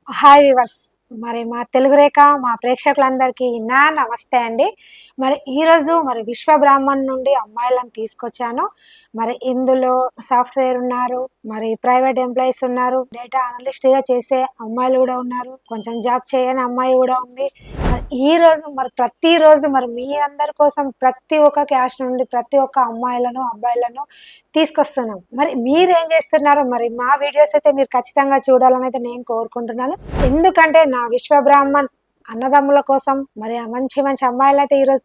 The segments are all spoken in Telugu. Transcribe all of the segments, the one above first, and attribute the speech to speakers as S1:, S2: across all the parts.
S1: Hi viewers. మరి మా తెలుగు రేఖ మా ప్రేక్షకులందరికీ నా నమస్తే అండి. మరి ఈరోజు మరి విశ్వ బ్రాహ్మణ్ నుండి అమ్మాయిలను తీసుకొచ్చాను. మరి ఇందులో సాఫ్ట్వేర్ ఉన్నారు, మరి ప్రైవేట్ ఎంప్లాయీస్ ఉన్నారు, డేటా అనలిస్ట్గా చేసే అమ్మాయిలు కూడా ఉన్నారు, కొంచెం జాబ్ చేయని అమ్మాయి కూడా ఉంది. మరి ఈరోజు మరి ప్రతిరోజు మరి మీ అందరి కోసం ప్రతి ఒక్క క్యాస్ట్ నుండి ప్రతి ఒక్క అమ్మాయిలను అబ్బాయిలను తీసుకొస్తున్నాం. మరి మీరేం చేస్తున్నారో మరి మా వీడియోస్ అయితే మీరు ఖచ్చితంగా చూడాలని అయితే నేను కోరుకుంటున్నాను. ఎందుకంటే నా విశ్వ బ్రాహ్మణ్ అన్నదమ్ముల కోసం మరి ఆ మంచి మంచి అమ్మాయిలు అయితే ఈరోజు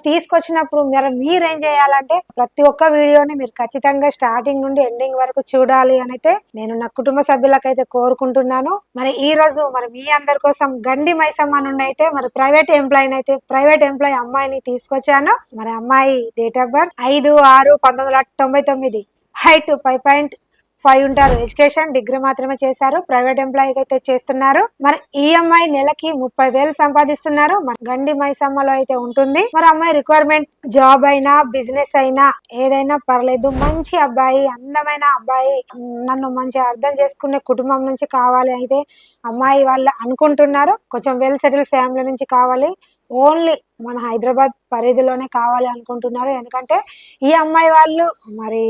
S1: తీసుకొచ్చినప్పుడు మరి మీరేం చేయాలంటే ప్రతి ఒక్క వీడియోని మీరు ఖచ్చితంగా స్టార్టింగ్ నుండి ఎండింగ్ వరకు చూడాలి అని అయితే నేను నా కుటుంబ సభ్యులకైతే కోరుకుంటున్నాను. మరి ఈ రోజు మరి మీ అందరి కోసం గండి మైసమ్మ నుండి అయితే మరి ప్రైవేట్ ఎంప్లాయీ అమ్మాయిని తీసుకొచ్చాను. మరి అమ్మాయి డేట్ ఆఫ్ బర్త్ 5/6/1999, హైట్ 5.5 ఉంటారు, ఎడ్యుకేషన్ డిగ్రీ మాత్రమే చేశారు, ప్రైవేట్ ఎంప్లాయీకి అయితే చేస్తున్నారు. మరి ఈ అమ్మాయి నెలకి 30,000 సంపాదిస్తున్నారు. మరి గండి మైసమ్మలో అయితే ఉంటుంది. మరి అమ్మాయి రిక్వైర్మెంట్ జాబ్ అయినా బిజినెస్ అయినా ఏదైనా పర్లేదు, మంచి అబ్బాయి, అందమైన అబ్బాయి, నన్ను మంచిగా అర్థం చేసుకునే కుటుంబం నుంచి కావాలి అయితే అమ్మాయి వాళ్ళు అనుకుంటున్నారు. కొంచెం వెల్ సెటిల్ ఫ్యామిలీ నుంచి కావాలి, ఓన్లీ మన హైదరాబాద్ పరిధిలోనే కావాలి అనుకుంటున్నారు. ఎందుకంటే ఈ అమ్మాయి వాళ్ళు మరి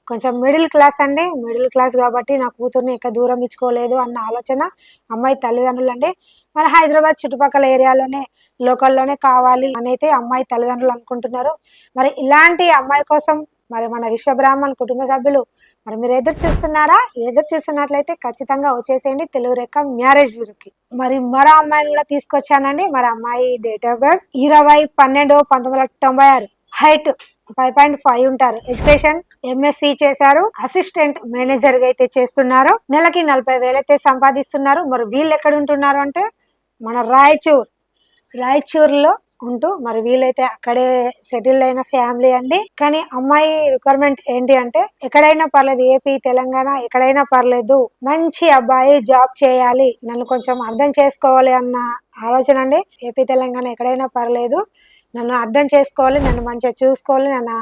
S1: కొంచెం మిడిల్ క్లాస్ అండి, మిడిల్ క్లాస్ కాబట్టి నా కూతుర్ని ఎక్కడ దూరం ఇచ్చుకోలేదు అన్న ఆలోచన అమ్మాయి తల్లిదండ్రులు అండి. మరి హైదరాబాద్ చుట్టుపక్కల ఏరియాలోనే లోకల్లోనే కావాలి అని అయితే అమ్మాయి తల్లిదండ్రులు అనుకుంటున్నారు. మరి ఇలాంటి అమ్మాయి కోసం మరి మన విశ్వ బ్రాహ్మణ్ కుటుంబ సభ్యులు మరి మీరు ఎదురు చూస్తున్నారా? ఎదురు చూస్తున్నట్లయితే ఖచ్చితంగా వచ్చేసేయండి తెలుగు రేఖ మ్యారేజ్ బ్యూరోకి. మరి మరో అమ్మాయిని కూడా తీసుకొచ్చానండి. మరి అమ్మాయి డేట్ ఆఫ్ బర్త్ 20/12/1996, హైట్ 5.5 ఉంటారు, ఎడ్యుకేషన్ ఎంఎస్సి చేశారు, అసిస్టెంట్ మేనేజర్ గా అయితే చేస్తున్నారు, నెలకి 40,000 అయితే సంపాదిస్తున్నారు. మరి వీళ్ళు ఎక్కడ ఉంటున్నారు అంటే మన రాయచూర్లో ఉంటూ మరి వీళ్ళైతే అక్కడే సెటిల్ అయిన ఫ్యామిలీ అండి. కానీ అమ్మాయి రిక్వైర్మెంట్ ఏంటి అంటే ఎక్కడైనా పర్లేదు, ఏపీ తెలంగాణ ఎక్కడైనా పర్లేదు, మంచి అబ్బాయి, జాబ్ చేయాలి, నన్ను కొంచెం అర్థం చేసుకోవాలి అన్న ఆలోచన అండి. ఏపీ తెలంగాణ ఎక్కడైనా పర్లేదు, నన్ను అర్థం చేసుకోవాలి, నన్ను మంచిగా చూసుకోవాలి, నన్ను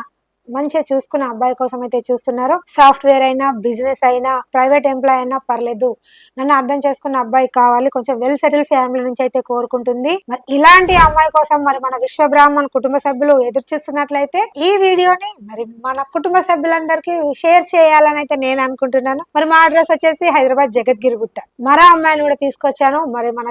S1: మంచిగా చూసుకున్న అబ్బాయి కోసం అయితే చూస్తున్నారు. సాఫ్ట్వేర్ అయినా బిజినెస్ అయినా ప్రైవేట్ ఎంప్లాయ్ అయినా పర్లేదు, నన్ను అర్థం చేసుకున్న అబ్బాయి కావాలి, కొంచెం వెల్ సెటిల్ ఫ్యామిలీ నుంచి అయితే కోరుకుంటుంది. మరి ఇలాంటి అమ్మాయి కోసం మరి మన విశ్వ బ్రాహ్మణ్ కుటుంబ సభ్యులు ఎదురు చూస్తున్నట్లయితే ఈ వీడియోని మరి మన కుటుంబ సభ్యులందరికీ షేర్ చేయాలని అయితే నేను అనుకుంటున్నాను. మరి మా అడ్రస్ వచ్చేసి హైదరాబాద్ జగద్గిరిగుట్ట. మరో అమ్మాయిని కూడా తీసుకొచ్చాను. మరి మన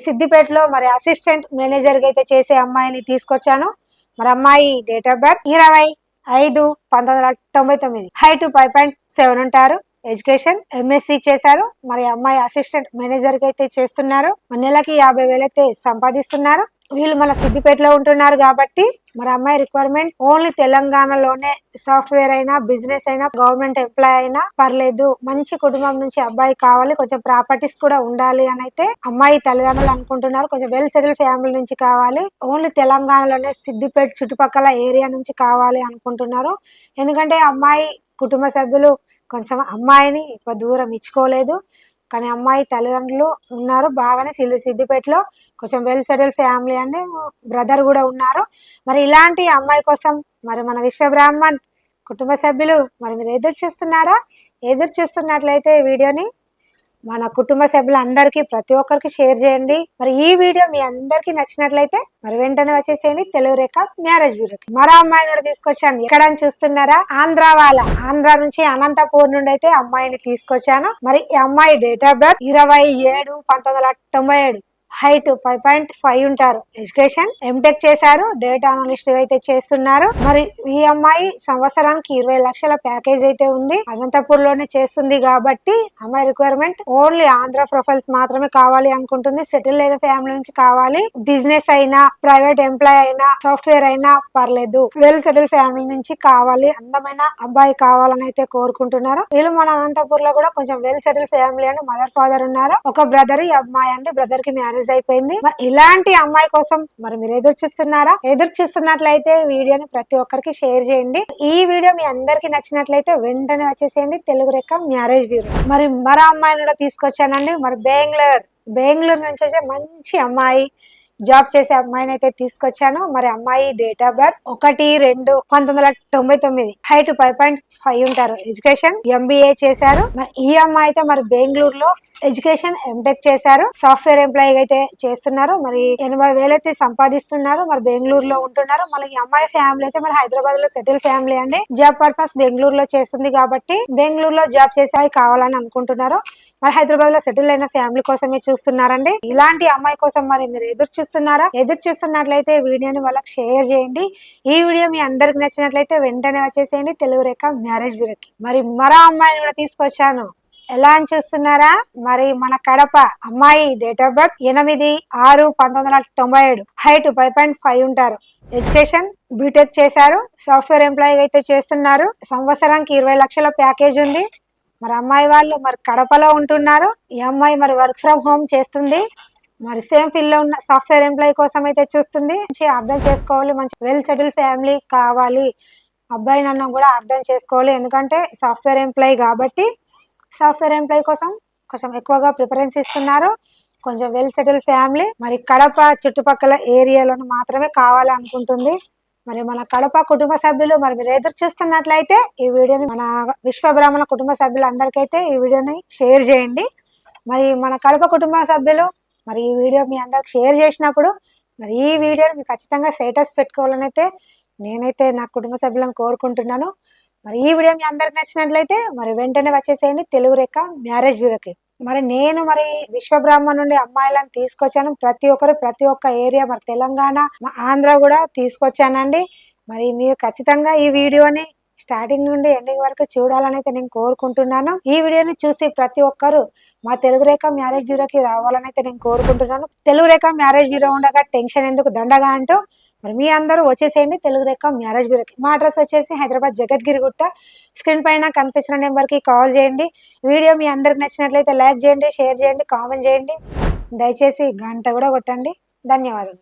S1: సిద్దిపేటలో మరి అసిస్టెంట్ మేనేజర్ గా అయితే చేసే అమ్మాయిని తీసుకొచ్చాను. మరి అమ్మాయి డేట్ ఆఫ్ బర్త్ 20/5/1999, హైట్ 5.7 ఉంటారు, ఎడ్యుకేషన్ ఎంఎస్సి చేశారు. మరి అమ్మాయి అసిస్టెంట్ మేనేజర్ గా అయితే చేస్తున్నారు. నెలకి 50,000 అయితే సంపాదిస్తున్నారు. వీళ్ళు మన సిద్దిపేటలో ఉంటున్నారు కాబట్టి మరి అమ్మాయి రిక్వైర్మెంట్ ఓన్లీ తెలంగాణలోనే, సాఫ్ట్వేర్ అయినా బిజినెస్ అయినా గవర్నమెంట్ ఎంప్లాయ్ అయినా పర్లేదు, మంచి కుటుంబం నుంచి అబ్బాయి కావాలి, కొంచెం ప్రాపర్టీస్ కూడా ఉండాలి అని అయితే అమ్మాయి తల్లిదండ్రులు అనుకుంటున్నారు. కొంచెం వెల్ సెటిల్ ఫ్యామిలీ నుంచి కావాలి, ఓన్లీ తెలంగాణలోనే సిద్దిపేట చుట్టుపక్కల ఏరియా నుంచి కావాలి అనుకుంటున్నారు. ఎందుకంటే అమ్మాయి కుటుంబ సభ్యులు కొంచెం అమ్మాయిని ఎక్కువ దూరం ఇచ్చుకోలేదు. కానీ అమ్మాయి తల్లిదండ్రులు ఉన్నారు బాగానే సిద్దిపేటలో, కొంచెం వెల్ సెటిల్ ఫ్యామిలీ అండి, బ్రదర్ కూడా ఉన్నారు. మరి ఇలాంటి అమ్మాయి కోసం మరి మన విశ్వ బ్రాహ్మణ్ కుటుంబ సభ్యులు మరి మీరు ఎదురు చూస్తున్నారా? ఎదురు చూస్తున్నట్లయితే వీడియోని మన కుటుంబ సభ్యులందరికీ ప్రతి ఒక్కరికి షేర్ చేయండి. మరి ఈ వీడియో మీ అందరికి నచ్చినట్లయితే మరి వెంటనే వచ్చేసేయండి తెలుగు రేఖ మ్యారేజ్ బ్యూరోకి. మరో అమ్మాయిని కూడా తీసుకొచ్చాను. ఎక్కడ చూస్తున్నారా? ఆంధ్ర నుంచి అనంతపూర్ నుండి అయితే అమ్మాయిని తీసుకొచ్చాను. మరి ఈ అమ్మాయి డేట్ ఆఫ్ బర్త్ 27/1997, హైట్ 5.5 ఉంటారు, ఎడ్యుకేషన్ ఎంటెక్ చేశారు, డేటా అనలిస్ట్ అయితే చేస్తున్నారు. మరి ఈ అమ్మాయి సంవత్సరానికి 20 లక్షల ప్యాకేజ్ అయితే ఉంది. అనంతపూర్ లోనే చేస్తుంది కాబట్టి అమ్మాయి రిక్వైర్మెంట్ ఓన్లీ ఆంధ్ర ప్రొఫైల్స్ మాత్రమే కావాలి అనుకుంటుంది. సెటిల్ అయిన ఫ్యామిలీ నుంచి కావాలి, బిజినెస్ అయినా ప్రైవేట్ ఎంప్లాయ్ అయినా సాఫ్ట్వేర్ అయినా పర్లేదు, వెల్ సెటిల్ ఫ్యామిలీ నుంచి కావాలి, అందమైన అబ్బాయి కావాలని అయితే కోరుకుంటున్నారు. వీళ్ళు మన అనంతపూర్ లో కూడా కొంచెం వెల్ సెటిల్ ఫ్యామిలీ అండి, మదర్ ఫాదర్ ఉన్నారు, ఒక బ్రదర్, ఈ అమ్మాయి అండి, బ్రదర్ కి మ్యారేజ్ అయిపోయింది. మరి ఇలాంటి అమ్మాయి కోసం మరి మీరు ఎదురు చూస్తున్నారా? ఎదురు చూస్తున్నట్లయితే వీడియోని ప్రతి ఒక్కరికి షేర్ చేయండి. ఈ వీడియో మీ అందరికి నచ్చినట్లయితే వెంటనే వచ్చేసేయండి తెలుగు రేఖ మ్యారేజ్ బ్యూరో. మరి మరో అమ్మాయిని కూడా తీసుకొచ్చానండి. మరి బెంగళూరు నుంచి అయితే మంచి అమ్మాయి, జాబ్ చేసే అమ్మాయిని అయితే తీసుకొచ్చాను. మరి అమ్మాయి డేట్ ఆఫ్ బర్త్ 1-2-1999, హైట్ 5.5 ఉంటారు, ఎడ్యుకేషన్ MBA చేశారు. మరి ఈ అమ్మాయి అయితే మరి బెంగళూరులో ఎడ్యుకేషన్ MTech చేశారు, సాఫ్ట్వేర్ ఎంప్లాయీ అయితే చేస్తున్నారు. మరి 80,000 అయితే సంపాదిస్తున్నారు. మరి బెంగళూరులో ఉంటున్నారు. మళ్ళీ ఈ అమ్మాయి ఫ్యామిలీ అయితే మరి హైదరాబాద్ లో సెటిల్ ఫ్యామిలీ అండి. జాబ్ పర్పస్ బెంగళూరులో చేస్తుంది కాబట్టి బెంగళూరులో జాబ్ చేసే కావాలని అనుకుంటున్నారు. మరి హైదరాబాద్ లో సెటిల్ అయిన ఫ్యామిలీ కోసమే చూస్తున్నారండి. ఇలాంటి అమ్మాయి కోసం మరి మీరు ఎదురు చూస్తున్నారా? ఎదురు చూస్తున్నట్లయితే వీడియోని వాళ్ళకి షేర్ చేయండి. ఈ వీడియో మీ అందరికి నచ్చినట్లయితే వెంటనే వచ్చేసేయండి తెలుగు రేఖ మ్యారేజ్ బ్యూరోకి. మరి మరో అమ్మాయిని కూడా తీసుకొచ్చాను. ఎలా అని చూస్తున్నారా? మరి మన కడప అమ్మాయి డేట్ ఆఫ్ బర్త్ 8-6-1997, హైట్ 5.5 ఉంటారు, ఎడ్యుకేషన్ బీటెక్ చేశారు, సాఫ్ట్వేర్ ఎంప్లాయీ అయితే చేస్తున్నారు. సంవత్సరానికి 20 లక్షల ప్యాకేజ్ ఉంది. మరి అమ్మాయి వాళ్ళు మరి కడపలో ఉంటున్నారు. ఈ అమ్మాయి మరి వర్క్ ఫ్రమ్ హోమ్ చేస్తుంది. మరి సేమ్ ఫీల్డ్ లో ఉన్న సాఫ్ట్వేర్ ఎంప్లాయీ కోసం అయితే చూస్తుంది. మంచి అర్థం చేసుకోవాలి, మంచి వెల్ సెటిల్ ఫ్యామిలీ కావాలి. అబ్బాయి నన్ను కూడా అర్థం చేసుకోవాలి, ఎందుకంటే సాఫ్ట్వేర్ ఎంప్లాయీ కాబట్టి సాఫ్ట్వేర్ ఎంప్లాయీ కోసం కొంచెం ఎక్కువగా ప్రిఫరెన్స్ ఇస్తున్నారు. కొంచెం వెల్ సెటిల్ ఫ్యామిలీ. మరి కడప చుట్టుపక్కల ఏరియాలను మాత్రమే కావాలనుకుంటుంది. మరి మన కడప కుటుంబ సభ్యులు మరి మీరు ఎదురు చూస్తున్నట్లయితే ఈ వీడియోని మన విశ్వబ్రాహ్మణ కుటుంబ సభ్యులందరికైతే ఈ వీడియోని షేర్ చేయండి. మరి మన కడప కుటుంబ సభ్యులు మరి ఈ వీడియో మీ అందరికి షేర్ చేసినప్పుడు మరి ఈ వీడియోని మీకు ఖచ్చితంగా స్టేటస్ పెట్టుకోవాలని అయితే నేనైతే నా కుటుంబ సభ్యులను కోరుకుంటున్నాను. మరి ఈ వీడియో మీ అందరికి నచ్చినట్లయితే మరి వెంటనే వచ్చేసేయండి తెలుగు రేఖ మ్యారేజ్ బ్యూరోకి. మరి నేను మరి విశ్వబ్రాహ్మణ నుండి అమ్మాయిలను తీసుకొచ్చాను. ప్రతి ఒక్కరు ప్రతి ఒక్క ఏరియా, మరి తెలంగాణ, ఆంధ్ర కూడా తీసుకొచ్చానండి. మరి మీరు ఖచ్చితంగా ఈ వీడియోని స్టార్టింగ్ నుండి ఎండింగ్ వరకు చూడాలని అయితే నేను కోరుకుంటున్నాను. ఈ వీడియోని చూసి ప్రతి ఒక్కరు మా తెలుగు రేఖ మ్యారేజ్ బ్యూరోకి రావాలని అయితే నేను కోరుకుంటున్నాను. తెలుగు రేఖ మ్యారేజ్ బ్యూరో ఉండగా టెన్షన్ ఎందుకు దండగా అంటూ మరి మీ అందరూ వచ్చేసేయండి తెలుగు రేఖ మ్యారేజ్ బ్యూరోకి. మా అడ్రస్ వచ్చేసి హైదరాబాద్ జగద్గిరి గుట్ట. స్క్రీన్ పైన కనిపిస్తున్న నెంబర్కి కాల్ చేయండి. వీడియో మీ అందరికి నచ్చినట్లయితే లైక్ చేయండి, షేర్ చేయండి, కామెంట్ చేయండి. దయచేసి గంట కూడా కొట్టండి. ధన్యవాదాలు.